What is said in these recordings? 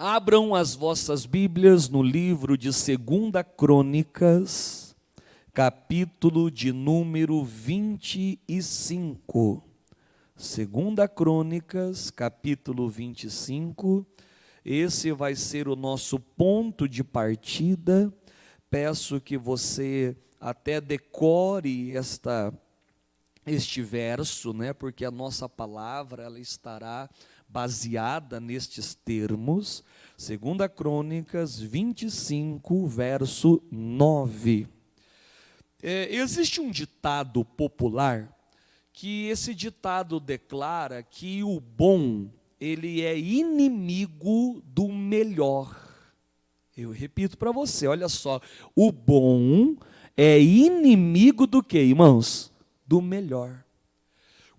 Abram as vossas Bíblias no livro de 2 Crônicas, capítulo de número 25. 2 Crônicas, capítulo 25. Esse vai ser o nosso ponto de partida. Peço que você até decore este verso, porque a nossa palavra ela estará baseada nestes termos. 2 Crônicas 25, verso 9. Existe um ditado popular, que esse ditado declara que o bom, ele é inimigo do melhor. Eu repito para você, olha só, o bom é inimigo do quê, irmãos? Do melhor.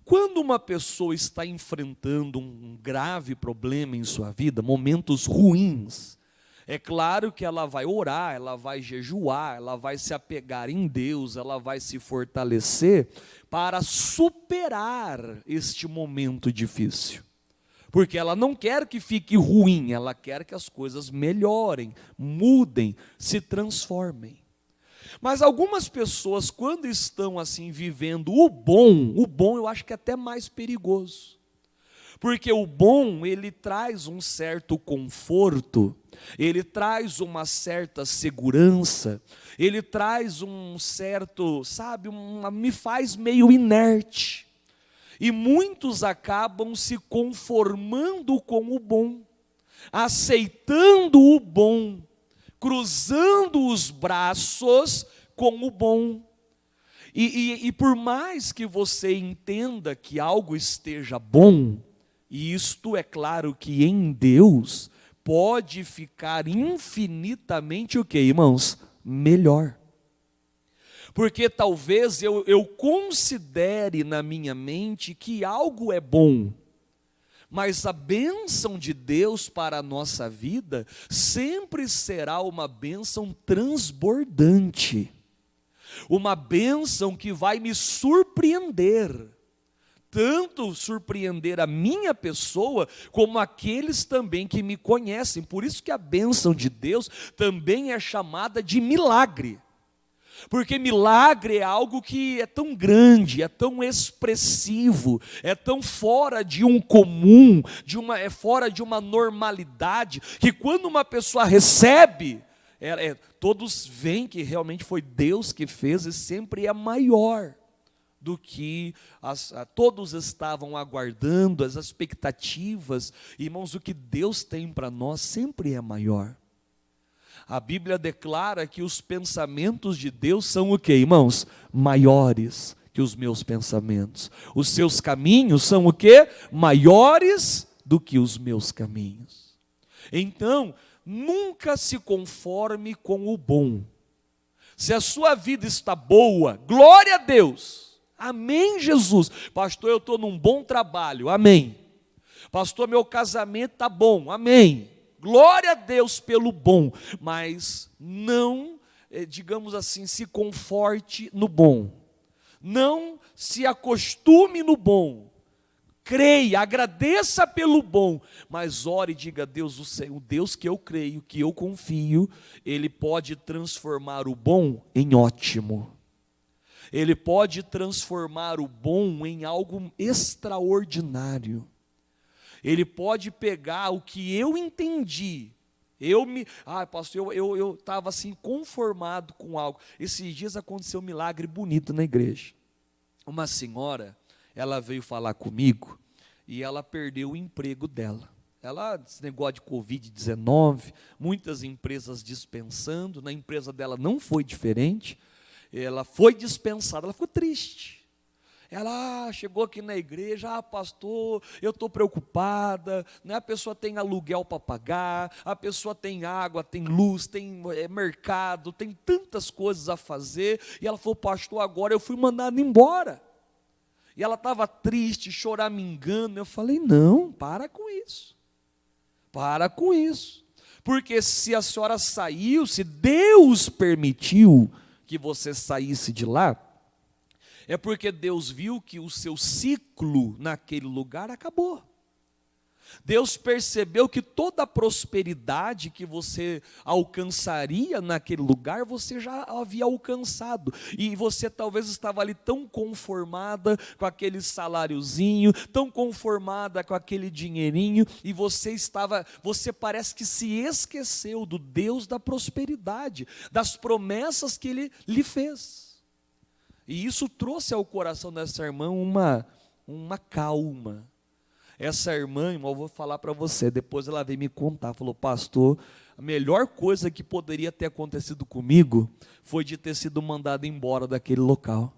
Quando uma pessoa está enfrentando um grave problema em sua vida, momentos ruins, é claro que ela vai orar, ela vai jejuar, ela vai se apegar em Deus, ela vai se fortalecer para superar este momento difícil. Porque ela não quer que fique ruim, ela quer que as coisas melhorem, mudem, se transformem. Mas algumas pessoas, quando estão assim vivendo o bom eu acho que é até mais perigoso. Porque o bom, ele traz um certo conforto, ele traz uma certa segurança, ele traz um certo, me faz meio inerte. E muitos acabam se conformando com o bom, aceitando o bom, cruzando os braços com o bom. E por mais que você entenda que algo esteja bom, e isto é claro que em Deus pode ficar infinitamente o que, irmãos? Melhor. Porque talvez eu considere na minha mente que algo é bom, mas a bênção de Deus para a nossa vida sempre será uma bênção transbordante, uma bênção que vai me surpreender, tanto surpreender a minha pessoa, como aqueles também que me conhecem. Por isso que a bênção de Deus também é chamada de milagre. Porque milagre é algo que é tão grande, é tão expressivo, é tão fora de um comum, é fora de uma normalidade, que quando uma pessoa recebe, todos veem que realmente foi Deus que fez, e sempre é maior do que todos estavam aguardando, as expectativas. Irmãos, o que Deus tem para nós sempre é maior. A Bíblia declara que os pensamentos de Deus são o quê, irmãos? Maiores que os meus pensamentos. Os seus caminhos são o quê? Maiores do que os meus caminhos. Então, nunca se conforme com o bom. Se a sua vida está boa, glória a Deus. Amém, Jesus. Pastor, eu estou num bom trabalho. Amém. Pastor, meu casamento está bom. Amém. Glória a Deus pelo bom, mas não, digamos assim, se conforte no bom, não se acostume no bom, creia, agradeça pelo bom, mas ore e diga: Deus, o Deus que eu creio, que eu confio, Ele pode transformar o bom em ótimo, Ele pode transformar o bom em algo extraordinário. Ele pode pegar o que eu entendi. Pastor, eu estava assim conformado com algo. Esses dias aconteceu um milagre bonito na igreja. Uma senhora, ela veio falar comigo e ela perdeu o emprego dela. Esse negócio de Covid-19, muitas empresas dispensando, na empresa dela não foi diferente. Ela foi dispensada, ela ficou triste. Ela chegou aqui na igreja: pastor, eu estou preocupada, a pessoa tem aluguel para pagar, a pessoa tem água, tem luz, tem mercado, tem tantas coisas a fazer, e ela falou: pastor, agora eu fui mandada embora. E ela estava triste, choramingando. Eu falei: não, para com isso, porque se a senhora saiu, se Deus permitiu que você saísse de lá, é porque Deus viu que o seu ciclo naquele lugar acabou. Deus percebeu que toda a prosperidade que você alcançaria naquele lugar, você já havia alcançado. E você talvez estava ali tão conformada com aquele saláriozinho, tão conformada com aquele dinheirinho, e você parece que se esqueceu do Deus da prosperidade, das promessas que Ele lhe fez. E isso trouxe ao coração dessa irmã uma calma. Essa irmã, irmão, eu vou falar para você, depois ela veio me contar, falou: pastor, a melhor coisa que poderia ter acontecido comigo foi de ter sido mandado embora daquele local.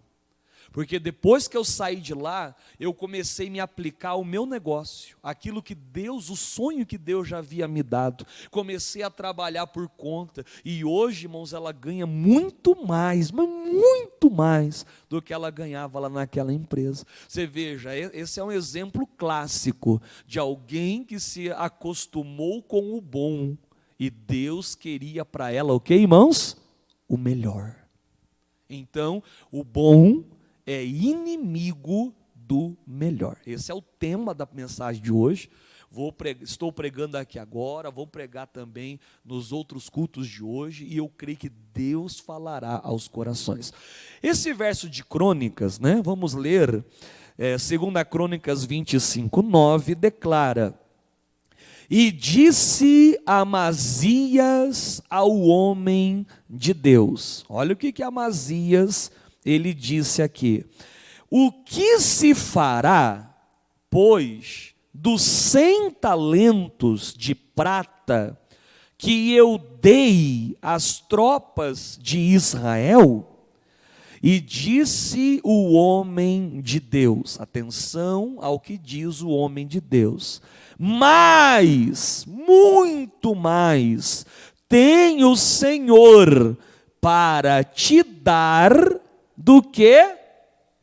Porque depois que eu saí de lá, eu comecei a me aplicar ao meu negócio, aquilo que Deus, o sonho que Deus já havia me dado. Comecei a trabalhar por conta, e hoje, irmãos, ela ganha muito mais, mas muito mais do que ela ganhava lá naquela empresa. Você veja, esse é um exemplo clássico de alguém que se acostumou com o bom, e Deus queria para ela, o que, irmãos? O melhor. Então, o bom é inimigo do melhor. Esse é o tema da mensagem de hoje. Estou pregando aqui agora, vou pregar também nos outros cultos de hoje, e eu creio que Deus falará aos corações. Esse verso de Crônicas, vamos ler, 2 Crônicas 25:9, declara: e disse Amazias ao homem de Deus. Olha o que Amazias ele disse aqui: o que se fará, pois, dos 100 talentos de prata que eu dei às tropas de Israel? E disse o homem de Deus, atenção ao que diz o homem de Deus: mais, muito mais, tem o Senhor para te dar do que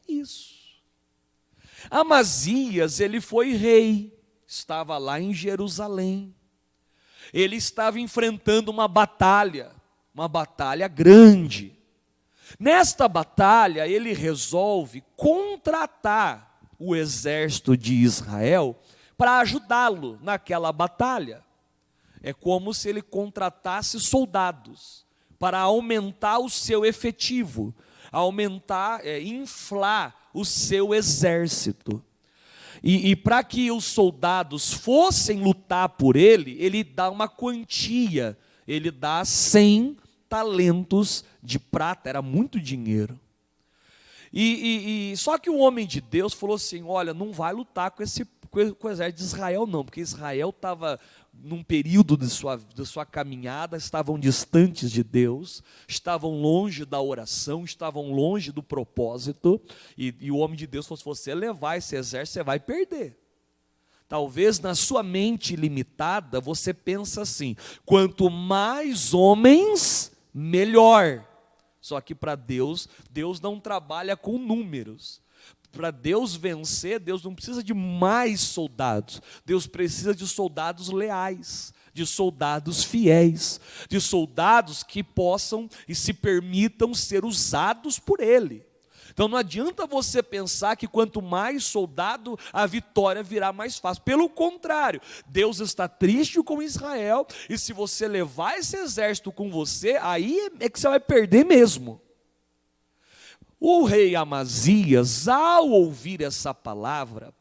isso. Amazias, ele foi rei, estava lá em Jerusalém, ele estava enfrentando uma batalha grande. Nesta batalha, ele resolve contratar o exército de Israel para ajudá-lo naquela batalha. É como se ele contratasse soldados para aumentar o seu efetivo, inflar o seu exército. E para que os soldados fossem lutar por ele, ele dá uma quantia, ele dá 100 talentos de prata, era muito dinheiro. Só que o homem de Deus falou assim: olha, não vai lutar com o exército de Israel não, porque Israel estava num período de sua caminhada, estavam distantes de Deus, estavam longe da oração, estavam longe do propósito, e o homem de Deus falou: se você levar esse exército, você vai perder. Talvez na sua mente limitada, você pensa assim: quanto mais homens, melhor. Só que para Deus não trabalha com números. Para Deus vencer, Deus não precisa de mais soldados. Deus precisa de soldados leais, de soldados fiéis, de soldados que possam e se permitam ser usados por Ele. Então não adianta você pensar que quanto mais soldado, a vitória virá mais fácil. Pelo contrário, Deus está triste com Israel, e se você levar esse exército com você, aí é que você vai perder mesmo. O rei Amazias, ao ouvir essa palavra,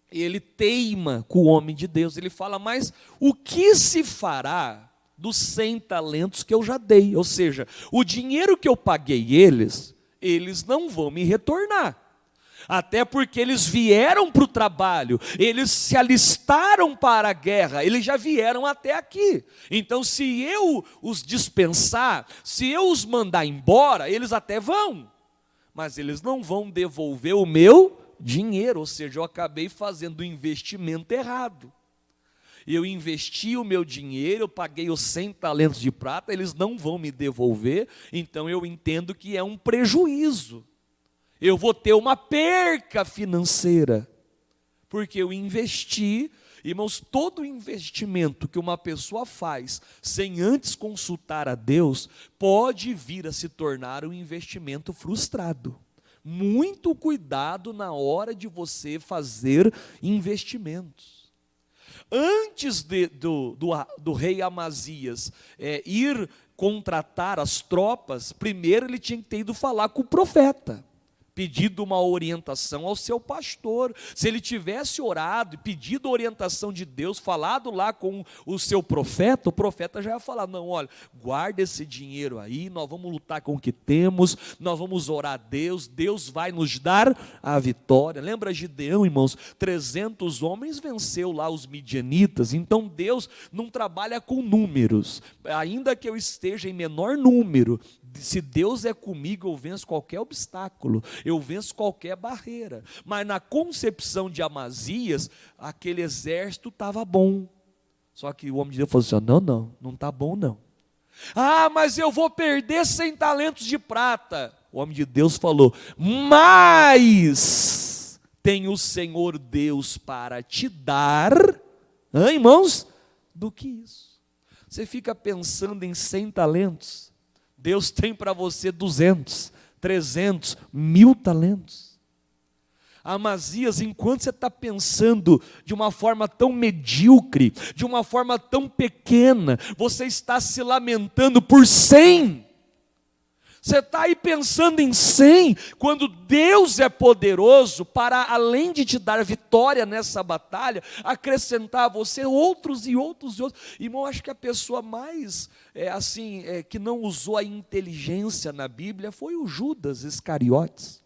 ele teima com o homem de Deus. Ele fala: mas o que se fará dos 100 talentos que eu já dei? Ou seja, o dinheiro que eu paguei eles não vão me retornar. Até porque eles vieram para o trabalho, eles se alistaram para a guerra, eles já vieram até aqui. Então, se eu os dispensar, se eu os mandar embora, eles até vão, mas eles não vão devolver o meu dinheiro. Ou seja, eu acabei fazendo um investimento errado. Eu investi o meu dinheiro, eu paguei os 100 talentos de prata, eles não vão me devolver, então eu entendo que é um prejuízo. Eu vou ter uma perca financeira, porque eu investi. Irmãos, todo investimento que uma pessoa faz sem antes consultar a Deus, pode vir a se tornar um investimento frustrado. Muito cuidado na hora de você fazer investimentos. Antes do rei Amazias ir contratar as tropas, primeiro ele tinha que ter ido falar com o profeta, pedido uma orientação ao seu pastor. Se ele tivesse orado e pedido orientação de Deus, falado lá com o seu profeta, o profeta já ia falar: não, olha, guarda esse dinheiro aí, nós vamos lutar com o que temos, nós vamos orar a Deus, Deus vai nos dar a vitória. Lembra Gideão, irmãos? 300 homens venceu lá os midianitas. Então Deus não trabalha com números, ainda que eu esteja em menor número, se Deus é comigo, eu venço qualquer obstáculo, eu venço qualquer barreira. Mas na concepção de Amazias, aquele exército estava bom. Só que o homem de Deus falou assim: não está bom não. Ah, mas eu vou perder 100 talentos de prata. O homem de Deus falou: mas tem o Senhor Deus para te dar, irmãos, do que isso. Você fica pensando em 100 talentos, Deus tem para você 200, 300, 1000 talentos. Amazias, enquanto você está pensando de uma forma tão medíocre, de uma forma tão pequena, você está se lamentando por 100. Você está aí pensando em 100, quando Deus é poderoso para, além de te dar vitória nessa batalha, acrescentar a você outros e outros e outros. Irmão, acho que a pessoa mais, que não usou a inteligência na Bíblia foi o Judas Iscariotes.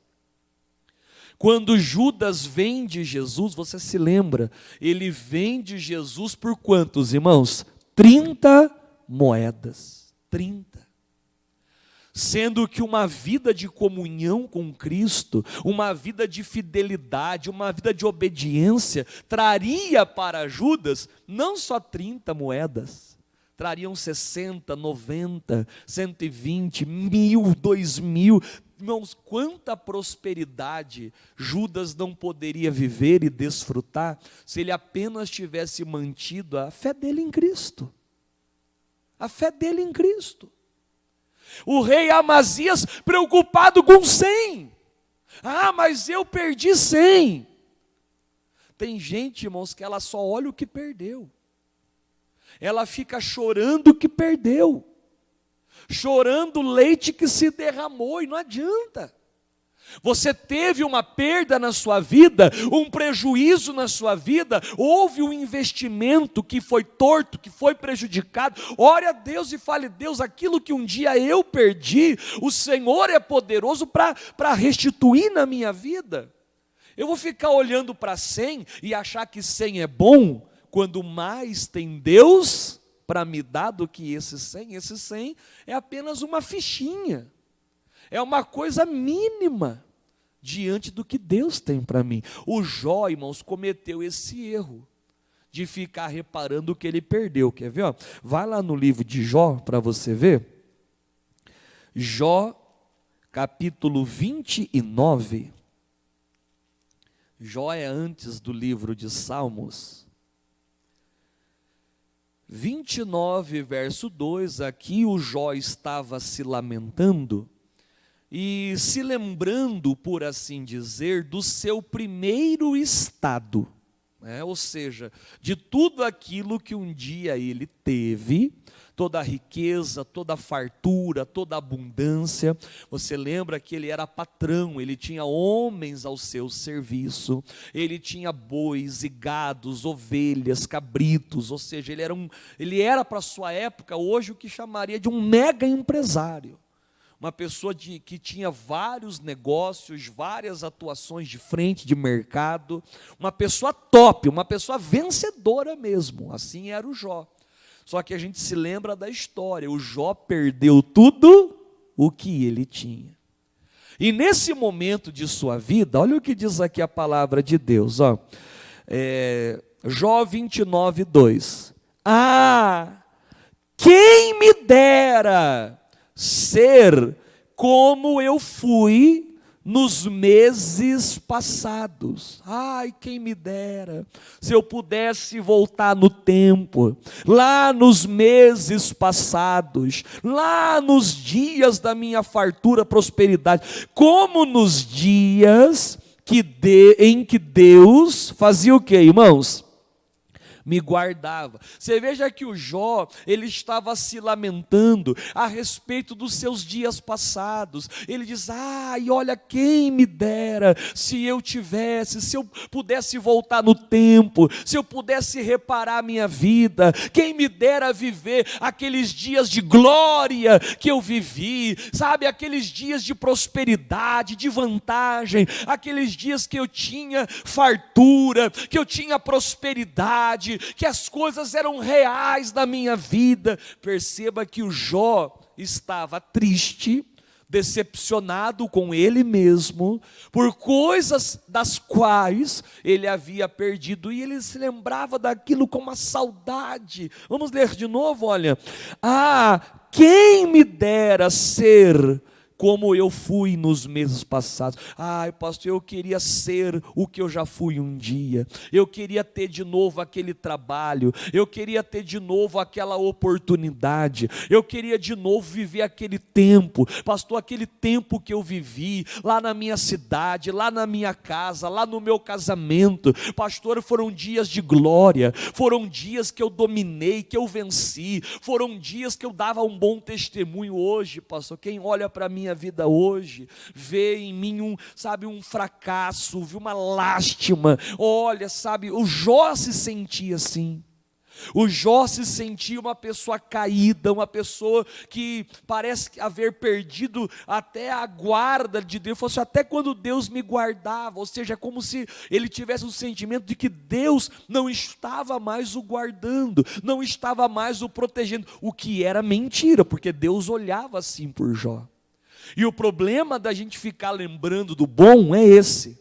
Quando Judas vende Jesus, você se lembra, ele vende Jesus por quantos, irmãos? 30 moedas, 30. Sendo que uma vida de comunhão com Cristo, uma vida de fidelidade, uma vida de obediência, traria para Judas não só 30 moedas, trariam 60, 90, 120, 1000, 2000. Irmãos, quanta prosperidade Judas não poderia viver e desfrutar se ele apenas tivesse mantido a fé dele em Cristo. A fé dele em Cristo. O rei Amazias preocupado com 100. Ah, mas eu perdi 100. Tem gente, irmãos, que ela só olha o que perdeu. Ela fica chorando o que perdeu. Chorando o leite que se derramou, e não adianta. Você teve uma perda na sua vida, um prejuízo na sua vida, houve um investimento que foi torto, que foi prejudicado. Ore a Deus e fale: Deus, aquilo que um dia eu perdi, o Senhor é poderoso para restituir na minha vida. Eu vou ficar olhando para 100 e achar que 100 é bom, quando mais tem Deus para me dar do que esse 100. Esse 100 é apenas uma fichinha. É uma coisa mínima diante do que Deus tem para mim. O Jó, irmãos, cometeu esse erro de ficar reparando o que ele perdeu. Quer ver? Ó? Vai lá no livro de Jó para você ver. Jó, capítulo 29. Jó é antes do livro de Salmos. 29, verso 2, aqui o Jó estava se lamentando e se lembrando, por assim dizer, do seu primeiro estado, ou seja, de tudo aquilo que um dia ele teve, toda a riqueza, toda a fartura, toda a abundância. Você lembra que ele era patrão, ele tinha homens ao seu serviço, ele tinha bois e gados, ovelhas, cabritos, ou seja, ele era para a sua época hoje o que chamaria de um mega empresário. Uma pessoa que tinha vários negócios, várias atuações de frente, de mercado, uma pessoa top, uma pessoa vencedora mesmo, assim era o Jó. Só que a gente se lembra da história, o Jó perdeu tudo o que ele tinha. E nesse momento de sua vida, olha o que diz aqui a palavra de Deus, Jó 29, 2. Ah, quem me dera ser como eu fui nos meses passados. Ai, quem me dera, se eu pudesse voltar no tempo, lá nos meses passados, lá nos dias da minha fartura, prosperidade, como nos dias em que Deus fazia o quê, irmãos? me guardava. Você veja que o Jó, ele estava se lamentando a respeito dos seus dias passados. Ele diz: e olha, quem me dera se eu tivesse, se eu pudesse voltar no tempo, se eu pudesse reparar a minha vida, quem me dera viver aqueles dias de glória que eu vivi, sabe, aqueles dias de prosperidade, de vantagem, aqueles dias que eu tinha fartura, que eu tinha prosperidade, que as coisas eram reais na minha vida. Perceba que o Jó estava triste, decepcionado com ele mesmo, por coisas das quais ele havia perdido, e ele se lembrava daquilo com uma saudade. Vamos ler de novo, olha: quem me dera ser como eu fui nos meses passados. Pastor, eu queria ser o que eu já fui um dia. Eu queria ter de novo aquele trabalho. Eu queria ter de novo aquela oportunidade. Eu queria de novo viver aquele tempo. Pastor, aquele tempo que eu vivi lá na minha cidade, lá na minha casa, lá no meu casamento. Pastor, foram dias de glória. Foram dias que eu dominei, que eu venci. Foram dias que eu dava um bom testemunho. Hoje, pastor, quem olha para minha vida hoje, vê em mim um fracasso, vê uma lástima. Olha, o Jó se sentia assim. O Jó se sentia uma pessoa caída, uma pessoa que parece haver perdido até a guarda de Deus, fosse até quando Deus me guardava, ou seja, como se ele tivesse o sentimento de que Deus não estava mais o guardando, não estava mais o protegendo, o que era mentira, porque Deus olhava assim por Jó. E o problema da gente ficar lembrando do bom é esse,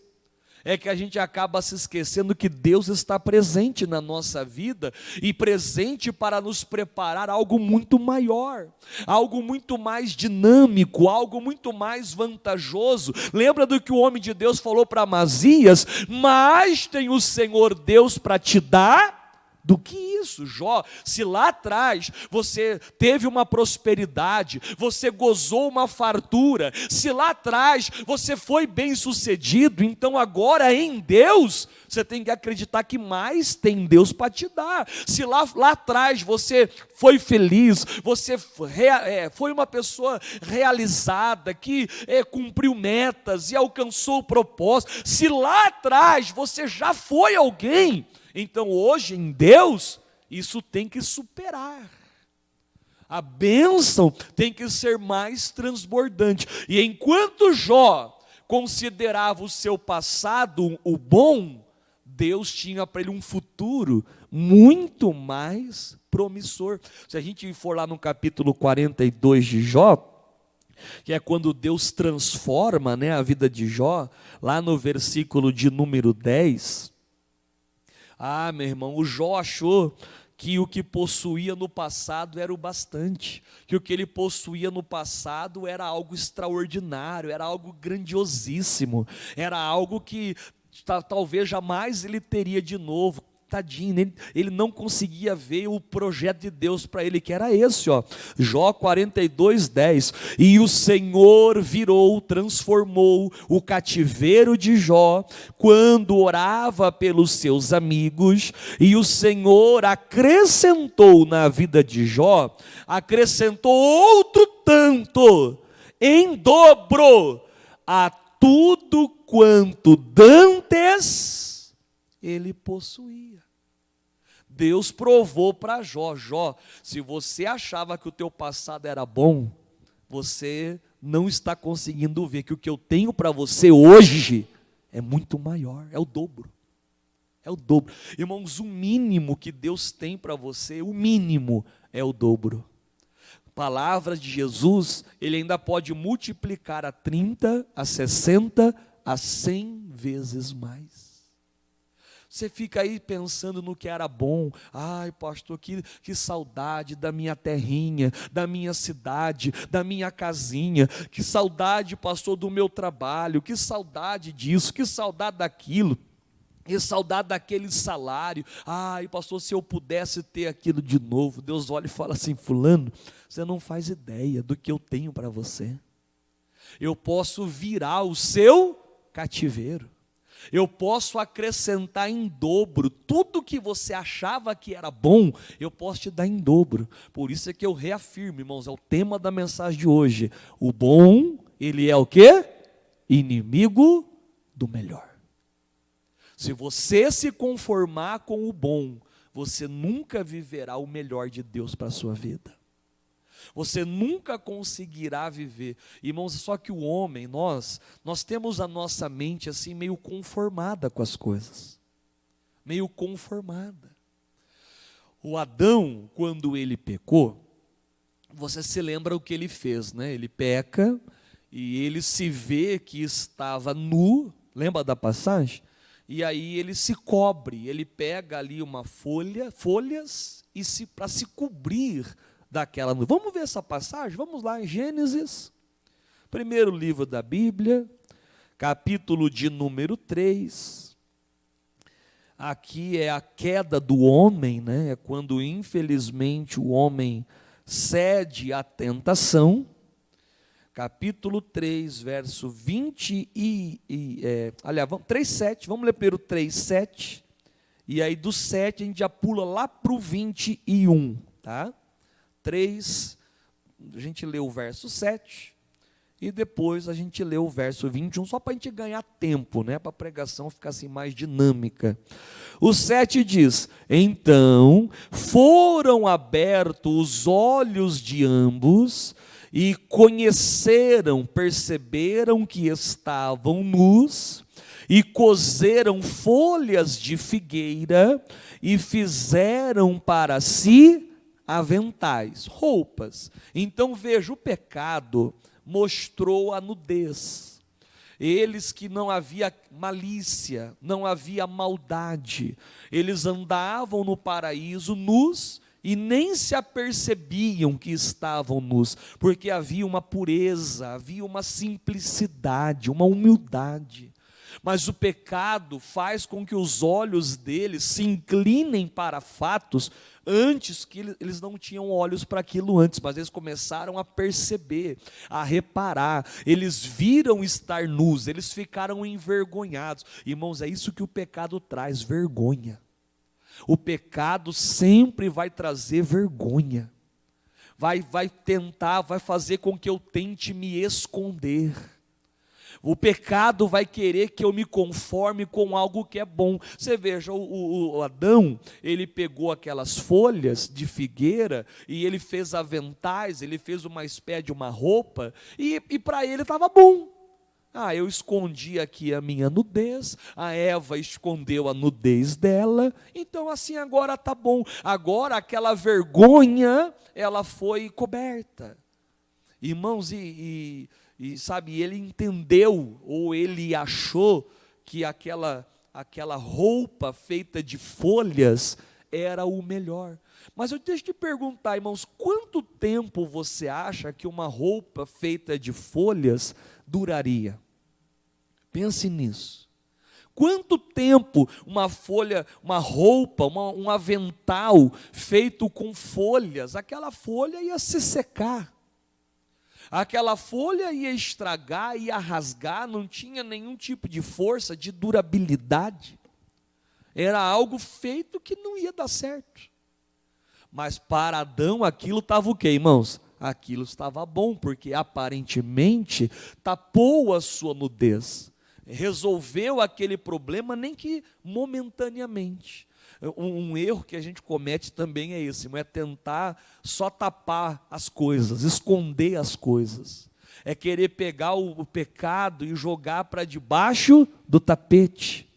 é que a gente acaba se esquecendo que Deus está presente na nossa vida, e presente para nos preparar algo muito maior, algo muito mais dinâmico, algo muito mais vantajoso. Lembra do que o homem de Deus falou para Amazias? Mas tem o Senhor Deus para te dar do que isso, Jó. Se lá atrás você teve uma prosperidade, você gozou uma fartura, se lá atrás você foi bem sucedido, então agora em Deus você tem que acreditar que mais tem Deus para te dar. Se lá atrás você foi feliz, você foi uma pessoa realizada, que cumpriu metas e alcançou o propósito, se lá atrás você já foi alguém, então hoje em Deus, isso tem que superar. A bênção tem que ser mais transbordante. E enquanto Jó considerava o seu passado o bom, Deus tinha para ele um futuro muito mais promissor. Se a gente for lá no capítulo 42 de Jó, que é quando Deus transforma, a vida de Jó, lá no versículo de número 10, meu irmão, o Jó achou que o que possuía no passado era o bastante, que o que ele possuía no passado era algo extraordinário, era algo grandiosíssimo, era algo que talvez jamais ele teria de novo. Tadinho, ele não conseguia ver o projeto de Deus para ele, que era esse, Jó 42, 10, e o Senhor transformou o cativeiro de Jó, quando orava pelos seus amigos, e o Senhor acrescentou na vida de Jó, acrescentou outro tanto, em dobro, a tudo quanto dantes ele possuía. Deus provou para Jó: se você achava que o teu passado era bom, você não está conseguindo ver que o que eu tenho para você hoje é muito maior, é o dobro. É o dobro. Irmãos, o mínimo que Deus tem para você, o mínimo é o dobro. Palavras de Jesus, ele ainda pode multiplicar a 30, a 60, a 100 vezes mais. Você fica aí pensando no que era bom. Pastor, que saudade da minha terrinha, da minha cidade, da minha casinha. Que saudade, pastor, do meu trabalho. Que saudade disso, que saudade daquilo. Que saudade daquele salário. Pastor, se eu pudesse ter aquilo de novo. Deus olha e fala assim: fulano, você não faz ideia do que eu tenho para você. Eu posso virar o seu cativeiro. Eu posso acrescentar em dobro tudo que você achava que era bom, eu posso te dar em dobro. Por isso é que eu reafirmo, irmãos, é o tema da mensagem de hoje. O bom, ele é o quê? Inimigo do melhor. Se você se conformar com o bom, você nunca viverá o melhor de Deus para a sua vida. Você nunca conseguirá viver. Irmãos, só que o homem, nós temos a nossa mente assim meio conformada com as coisas. Meio conformada. O Adão, quando ele pecou, você se lembra o que ele fez, né? Ele peca e ele se vê que estava nu, lembra da passagem? E aí ele se cobre, ele pega ali uma folhas e para se cobrir daquela nuvem. Vamos ver essa passagem? Vamos lá em Gênesis, primeiro livro da Bíblia, capítulo de número 3. Aqui é a queda do homem, né? É quando infelizmente o homem cede à tentação. Capítulo 3, verso 20 aliás, 3:7, vamos ler primeiro 3:7, e aí do 7 a gente já pula lá para o 21, tá? 3, a gente lê o verso 7, e depois a gente lê o verso 21, só para a gente ganhar tempo, né? Para a pregação ficar assim mais dinâmica. O 7 diz: então foram abertos os olhos de ambos, e perceberam que estavam nus, e coseram folhas de figueira, e fizeram para si aventais, roupas. Então veja, o pecado mostrou a nudez. Eles que não havia malícia, não havia maldade, eles andavam no paraíso nus, e nem se apercebiam que estavam nus, porque havia uma pureza, havia uma simplicidade, uma humildade. Mas o pecado faz com que os olhos deles se inclinem para fatos antes que eles não tinham olhos para aquilo antes, mas eles começaram a perceber, a reparar, eles viram estar nus, eles ficaram envergonhados. Irmãos, é isso que o pecado traz, vergonha. O pecado sempre vai trazer vergonha, vai fazer com que eu tente me esconder. O pecado vai querer que eu me conforme com algo que é bom. Você veja, o Adão, ele pegou aquelas folhas de figueira e ele fez aventais, ele fez uma espécie de uma roupa, e para ele estava bom. Eu escondi aqui a minha nudez, a Eva escondeu a nudez dela, então assim agora está bom. Agora aquela vergonha, ela foi coberta. Irmãos, sabe, ele entendeu, ou ele achou que aquela roupa feita de folhas era o melhor. Mas deixa eu te perguntar, irmãos, quanto tempo você acha que uma roupa feita de folhas duraria? Pense nisso. Quanto tempo uma folha, uma roupa, um avental feito com folhas, aquela folha ia se secar. Aquela folha ia estragar, ia rasgar, não tinha nenhum tipo de força, de durabilidade. Era algo feito que não ia dar certo. Mas para Adão aquilo estava o quê, irmãos? Aquilo estava bom, porque aparentemente tapou a sua nudez. Resolveu aquele problema, nem que momentaneamente. Um erro que a gente comete também é esse, é tentar só tapar as coisas, esconder as coisas. É querer pegar o pecado e jogar para debaixo do tapete.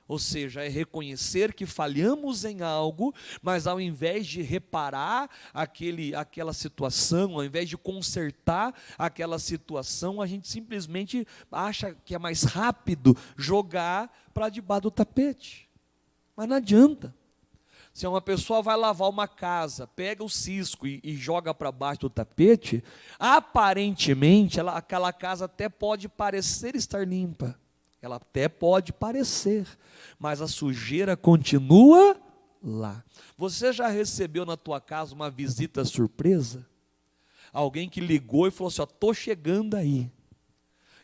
Ou seja, é reconhecer que falhamos em algo, mas ao invés de reparar aquela situação, ao invés de consertar aquela situação, a gente simplesmente acha que é mais rápido jogar para debaixo do tapete. Mas não adianta. Se uma pessoa vai lavar uma casa, pega o cisco e joga para baixo do tapete, aparentemente aquela casa até pode parecer estar limpa. Ela até pode parecer, mas a sujeira continua lá. Você já recebeu na tua casa uma visita surpresa? Alguém que ligou e falou assim: estou chegando aí.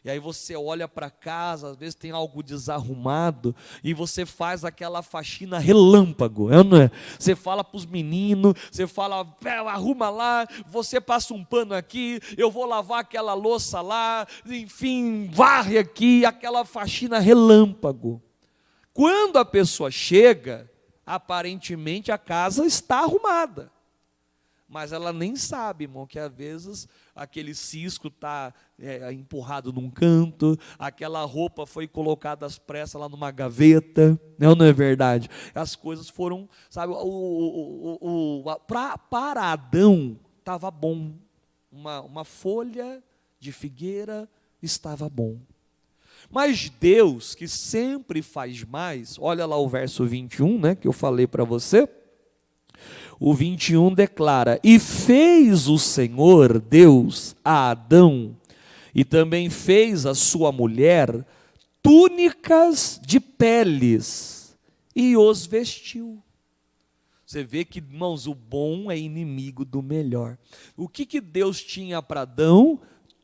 E aí você olha para casa, às vezes tem algo desarrumado, e você faz aquela faxina relâmpago, não é? Você fala para os meninos, você fala, arruma lá, você passa um pano aqui, eu vou lavar aquela louça lá, enfim, varre aqui, aquela faxina relâmpago. Quando a pessoa chega, aparentemente a casa está arrumada. Mas ela nem sabe, irmão, que às vezes aquele cisco está empurrado num canto, aquela roupa foi colocada às pressas lá numa gaveta, não é verdade? As coisas foram, sabe, para Adão estava bom, uma folha de figueira estava bom. Mas Deus, que sempre faz mais, olha lá o verso 21, né, que eu falei para você. O 21 declara: e fez o Senhor Deus a Adão, e também fez a sua mulher túnicas de peles, e os vestiu. Você vê que, irmãos, o bom é inimigo do melhor. O que Deus tinha para Adão?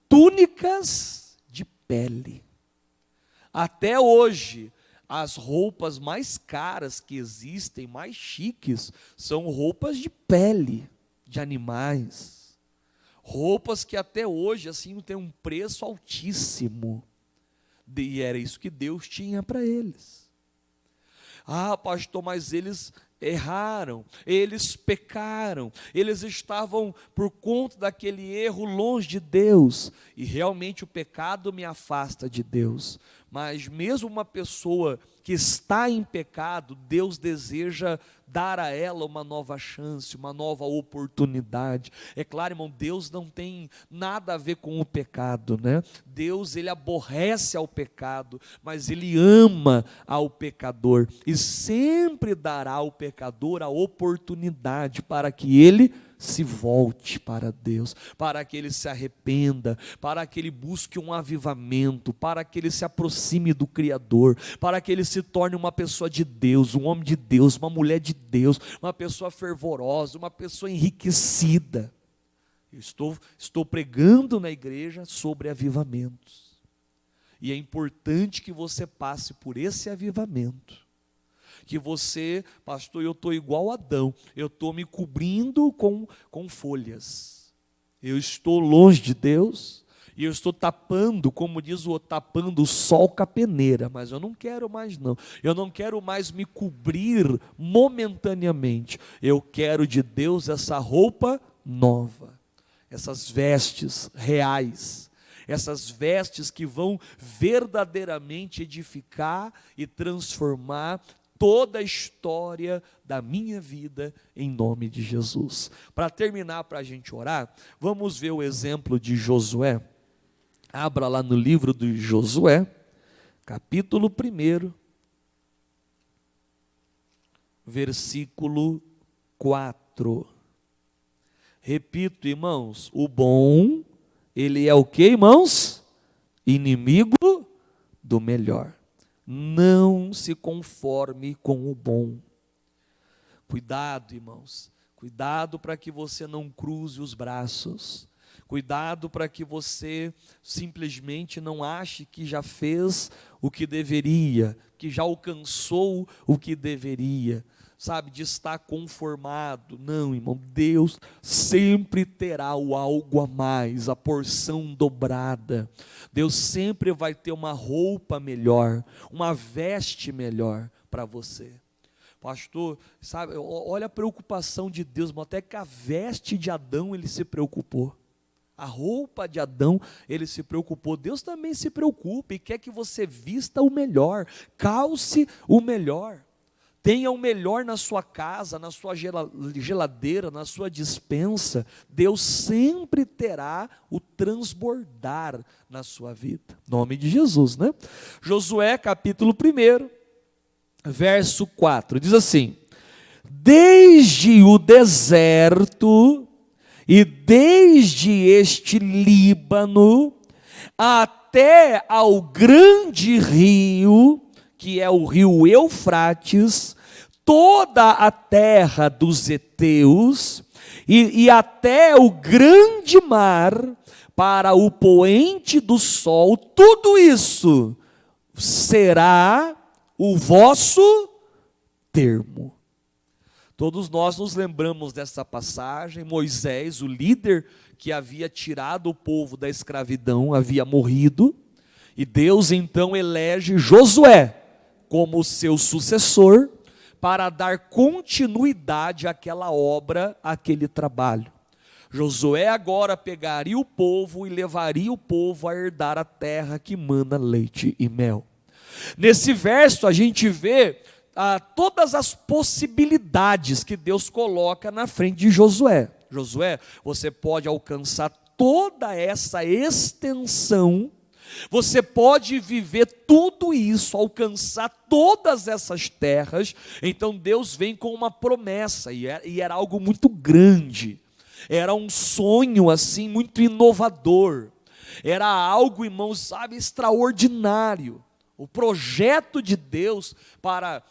Túnicas de pele. Até hoje, as roupas mais caras que existem, mais chiques, são roupas de pele, de animais. Roupas que até hoje, assim, têm um preço altíssimo. E era isso que Deus tinha para eles. Ah, pastor, mas eles erraram, eles pecaram, eles estavam por conta daquele erro longe de Deus, e realmente o pecado me afasta de Deus, mas mesmo uma pessoa que está em pecado, Deus deseja dar a ela uma nova chance, uma nova oportunidade. É claro, irmão, Deus não tem nada a ver com o pecado, né? Deus, ele aborrece ao pecado, mas ele ama ao pecador, e sempre dará ao pecador a oportunidade para que ele se volte para Deus, para que ele se arrependa, para que ele busque um avivamento, para que ele se aproxime do Criador, para que ele se torne uma pessoa de Deus, um homem de Deus, uma mulher de Deus, uma pessoa fervorosa, uma pessoa enriquecida. Eu estou pregando na igreja sobre avivamentos, e é importante que você passe por esse avivamento. Que você, pastor, eu estou igual Adão, eu estou me cobrindo com folhas, eu estou longe de Deus, e eu estou tapando, como diz o outro, tapando o sol com a peneira, mas eu não quero mais não, eu não quero mais me cobrir momentaneamente, eu quero de Deus essa roupa nova, essas vestes reais, essas vestes que vão verdadeiramente edificar e transformar toda a história da minha vida, em nome de Jesus. Para terminar, para a gente orar, vamos ver o exemplo de Josué. Abra lá no livro de Josué, capítulo 1, versículo 4. Repito, irmãos, o bom, ele é o que, irmãos? Inimigo do melhor. Não se conforme com o bom. Cuidado, irmãos. Cuidado para que você não cruze os braços. Cuidado para que você simplesmente não ache que já fez o que deveria, que já alcançou o que deveria, sabe, de estar conformado. Não, irmão, Deus sempre terá o algo a mais, a porção dobrada. Deus sempre vai ter uma roupa melhor, uma veste melhor para você. Pastor, sabe, olha a preocupação de Deus, até que a veste de Adão ele se preocupou. A roupa de Adão, ele se preocupou. Deus também se preocupa e quer que você vista o melhor, calce o melhor, tenha o melhor na sua casa, na sua geladeira, na sua despensa. Deus sempre terá o transbordar na sua vida, em nome de Jesus, né? Josué capítulo 1, verso 4, diz assim: desde o deserto e desde este Líbano até ao grande rio, que é o rio Eufrates, toda a terra dos heteus e até o grande mar, para o poente do sol, tudo isso será o vosso termo. Todos nós nos lembramos dessa passagem. Moisés, o líder que havia tirado o povo da escravidão, havia morrido, e Deus então elege Josué como seu sucessor, para dar continuidade àquela obra, àquele trabalho. Josué agora pegaria o povo e levaria o povo a herdar a terra que mana leite e mel. Nesse verso a gente vê todas as possibilidades que Deus coloca na frente de Josué. Josué, você pode alcançar toda essa extensão, você pode viver tudo isso, alcançar todas essas terras. Então Deus vem com uma promessa, e era algo muito grande, era um sonho assim, muito inovador, era algo, irmãos, sabe, extraordinário. O projeto de Deus,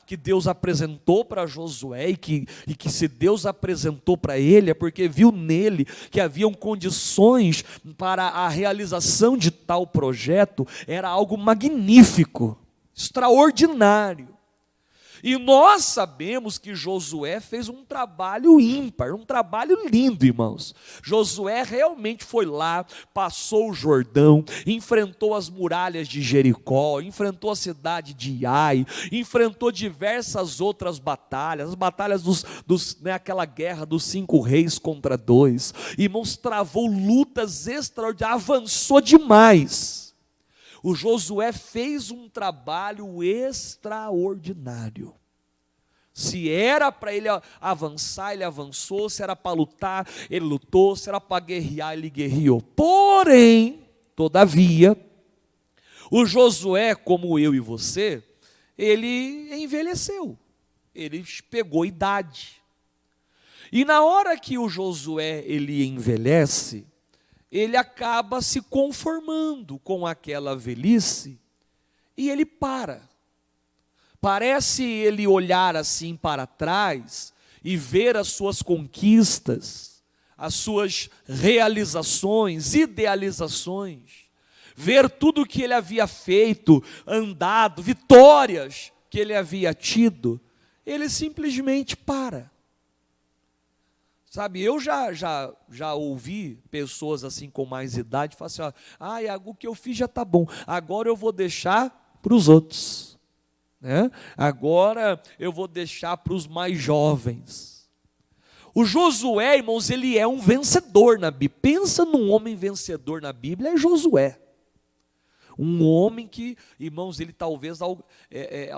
que Deus apresentou para Josué, e que se Deus apresentou para ele, é porque viu nele que haviam condições para a realização de tal projeto, era algo magnífico, extraordinário. E nós sabemos que Josué fez um trabalho ímpar, um trabalho lindo, irmãos. Josué realmente foi lá, passou o Jordão, enfrentou as muralhas de Jericó, enfrentou a cidade de Ai, enfrentou diversas outras batalhas, as batalhas aquela guerra dos 5 reis contra 2, irmãos, travou lutas extraordinárias, avançou demais. O Josué fez um trabalho extraordinário. Se era para ele avançar, ele avançou. Se era para lutar, ele lutou. Se era para guerrear, ele guerreou. Porém, todavia, o Josué, como eu e você, ele envelheceu. Ele pegou idade. E na hora que o Josué ele envelhece, ele acaba se conformando com aquela velhice e ele para. Parece ele olhar assim para trás e ver as suas conquistas, as suas realizações, idealizações, ver tudo que ele havia feito, andado, vitórias que ele havia tido. Ele simplesmente para. Sabe, eu já ouvi pessoas assim com mais idade falar assim, o que eu fiz já está bom, agora eu vou deixar para os outros, né? Agora eu vou deixar para os mais jovens. O Josué, irmãos, ele é um vencedor na Bíblia. Pensa num homem vencedor na Bíblia, é Josué. Um homem que, irmãos, ele talvez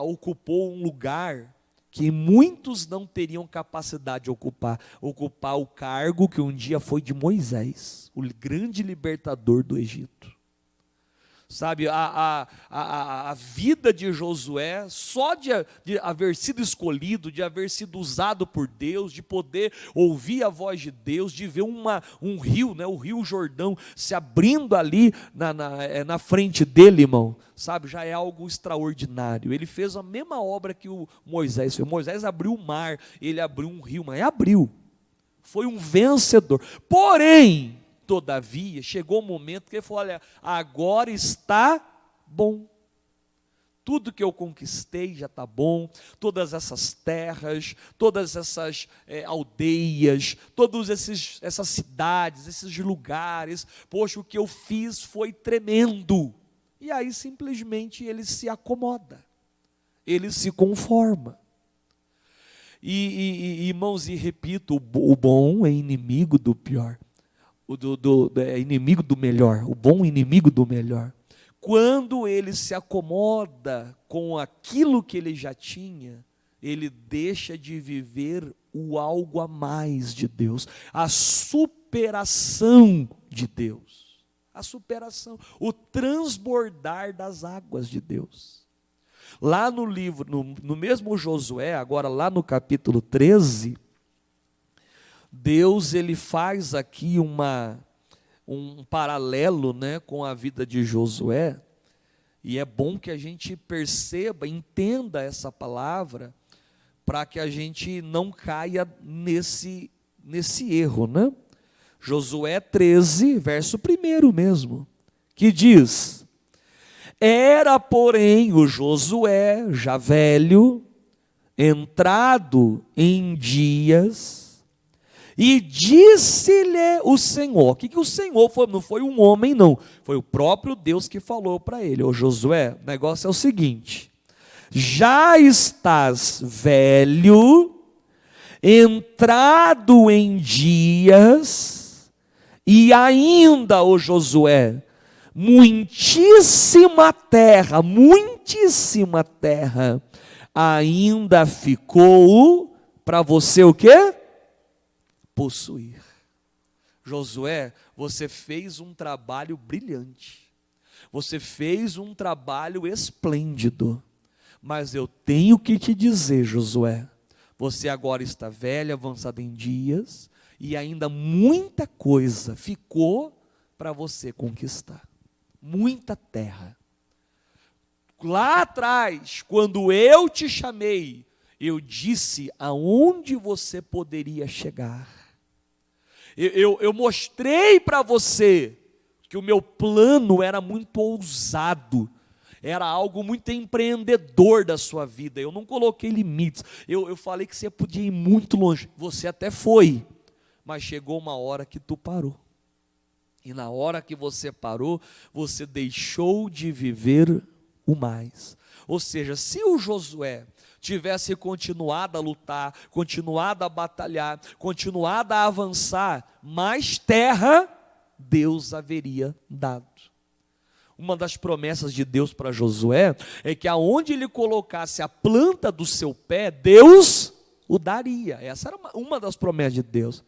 ocupou um lugar que muitos não teriam capacidade de ocupar o cargo que um dia foi de Moisés, o grande libertador do Egito. Sabe, a vida de Josué, só de haver sido escolhido, de haver sido usado por Deus, de poder ouvir a voz de Deus, de ver um rio, né, o rio Jordão, se abrindo ali na frente dele, irmão, sabe, já é algo extraordinário. Ele fez a mesma obra que o Moisés fez. Moisés abriu o mar, ele abriu um rio, mas abriu, foi um vencedor. Porém, todavia, chegou o momento que ele falou, olha, agora está bom. Tudo que eu conquistei já está bom, todas essas terras, todas essas aldeias, todas essas cidades, esses lugares, poxa, o que eu fiz foi tremendo. E aí simplesmente ele se acomoda, ele se conforma. E irmãos, e repito, o bom é inimigo do pior. É inimigo do melhor, o bom inimigo do melhor. Quando ele se acomoda com aquilo que ele já tinha, ele deixa de viver o algo a mais de Deus, a superação de Deus, a superação, o transbordar das águas de Deus. Lá no livro, no mesmo Josué, agora lá no capítulo 13, Deus ele faz aqui um paralelo, né, com a vida de Josué, e é bom que a gente perceba, entenda essa palavra, para que a gente não caia nesse erro, né? Josué 13, verso 1 mesmo, que diz: era, porém, o Josué, já velho, entrado em dias, e disse-lhe o Senhor. O que o Senhor foi? Não foi um homem, não, foi o próprio Deus que falou para ele: ô Josué, o negócio é o seguinte, já estás velho, entrado em dias, e ainda, ô Josué, muitíssima terra ainda ficou para você o quê? Possuir. Josué, você fez um trabalho brilhante, você fez um trabalho esplêndido, mas eu tenho que te dizer, Josué, você agora está velho, avançado em dias, e ainda muita coisa ficou para você conquistar. Muita terra. Lá atrás, quando eu te chamei, eu disse aonde você poderia chegar. Eu mostrei para você que o meu plano era muito ousado, era algo muito empreendedor da sua vida. Eu não coloquei limites, eu falei que você podia ir muito longe, você até foi, mas chegou uma hora que tu parou. E na hora que você parou, você deixou de viver o mais. Ou seja, se o Josué tivesse continuado a lutar, continuado a batalhar, continuado a avançar, mais terra Deus haveria dado. Uma das promessas de Deus para Josué é que aonde ele colocasse a planta do seu pé, Deus o daria. Essa era uma das promessas de Deus.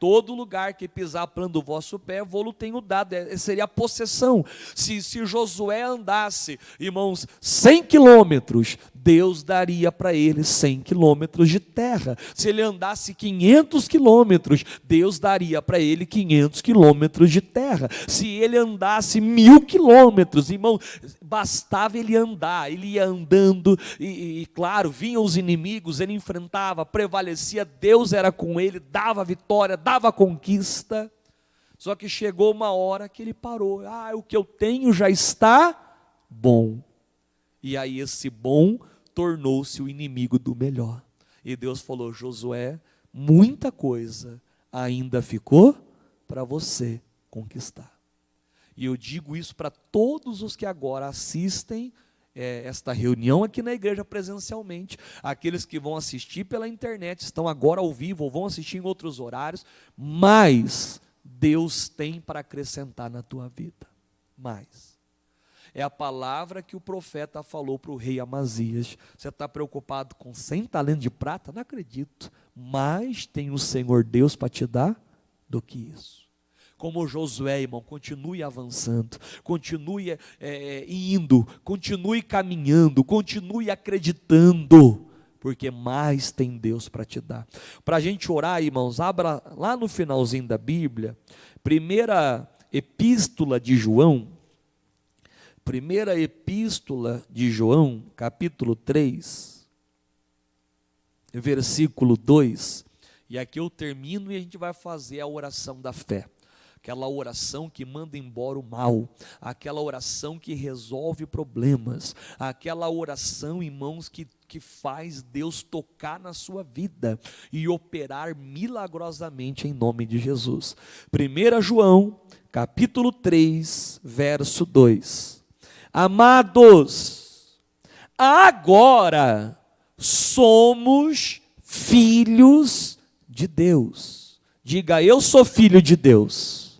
Todo lugar que pisar a planta do vosso pé, vou-lo tenho dado, seria a possessão. Se Josué andasse, irmãos, 100 quilômetros, Deus daria para ele 100 quilômetros de terra. Se ele andasse 500 quilômetros, Deus daria para ele 500 quilômetros de terra. Se ele andasse 1000 quilômetros, irmão, bastava ele andar, ele ia andando, e claro, vinham os inimigos, ele enfrentava, prevalecia, Deus era com ele, dava vitória, dava conquista. Só que chegou uma hora que ele parou. O que eu tenho já está bom. E aí esse bom tornou-se o inimigo do melhor. E Deus falou: Josué, muita coisa ainda ficou para você conquistar. E eu digo isso para todos os que agora assistem esta reunião aqui na igreja presencialmente, aqueles que vão assistir pela internet, estão agora ao vivo ou vão assistir em outros horários, mas Deus tem para acrescentar na tua vida, mais. É a palavra que o profeta falou para o rei Amazias. Você está preocupado com 100 talentos de prata? Não acredito, mas tem o Senhor Deus para te dar do que isso. Como Josué, irmão, continue avançando, continue indo, continue caminhando, continue acreditando, porque mais tem Deus para te dar. Para a gente orar, irmãos, abra lá no finalzinho da Bíblia, primeira epístola de João, capítulo 3, versículo 2, e aqui eu termino e a gente vai fazer a oração da fé. Aquela oração que manda embora o mal, aquela oração que resolve problemas, aquela oração, irmãos, que faz Deus tocar na sua vida e operar milagrosamente em nome de Jesus. 1 João, capítulo 3, verso 2. Amados, agora somos filhos de Deus. Diga: eu sou filho de Deus.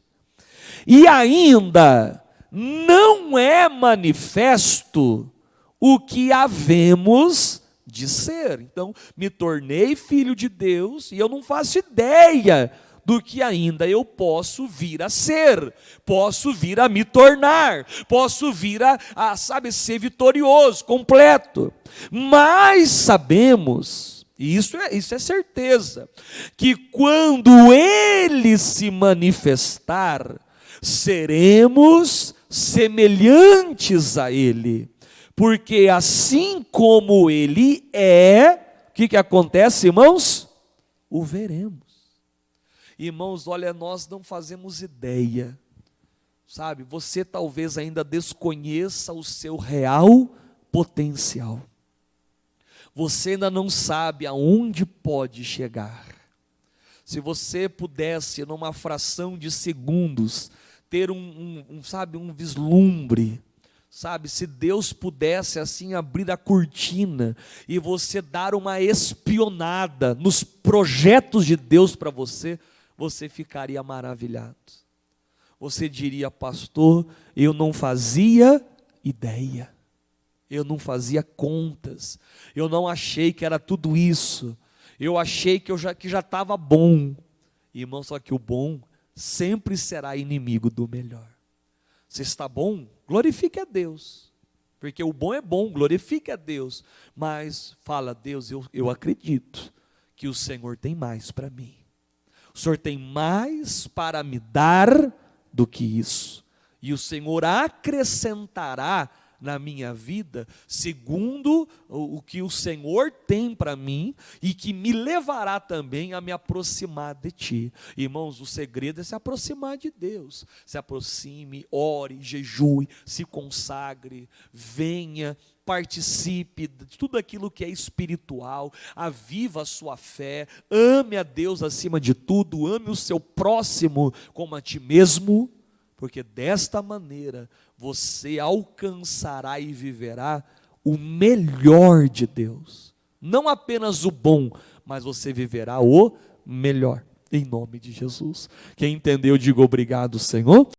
E ainda não é manifesto o que havemos de ser. Então, me tornei filho de Deus e eu não faço ideia do que ainda eu posso vir a ser, posso vir a me tornar, posso vir a ser vitorioso, completo. Mas sabemos, e isso é certeza, que quando Ele se manifestar, seremos semelhantes a Ele, porque assim como Ele é, o que acontece, irmãos? O veremos. Irmãos, olha, nós não fazemos ideia, sabe? Você talvez ainda desconheça o seu real potencial. Você ainda não sabe aonde pode chegar. Se você pudesse, numa fração de segundos, ter um vislumbre, sabe, se Deus pudesse assim abrir a cortina e você dar uma espionada nos projetos de Deus para você, você ficaria maravilhado. Você diria: pastor, eu não fazia ideia, eu não fazia contas, eu não achei que era tudo isso, eu achei que já estava bom. Irmão, só que o bom sempre será inimigo do melhor. Se está bom, glorifique a Deus, porque o bom é bom, glorifique a Deus, mas fala: Deus, eu acredito que o Senhor tem mais para mim, o Senhor tem mais para me dar do que isso, e o Senhor acrescentará na minha vida, segundo o que o Senhor tem para mim, e que me levará também a me aproximar de Ti. Irmãos, o segredo é se aproximar de Deus. Se aproxime, ore, jejue, se consagre, venha, participe de tudo aquilo que é espiritual, aviva a sua fé, ame a Deus acima de tudo, ame o seu próximo como a ti mesmo, porque desta maneira você alcançará e viverá o melhor de Deus. Não apenas o bom, mas você viverá o melhor, em nome de Jesus. Quem entendeu, diga obrigado, Senhor.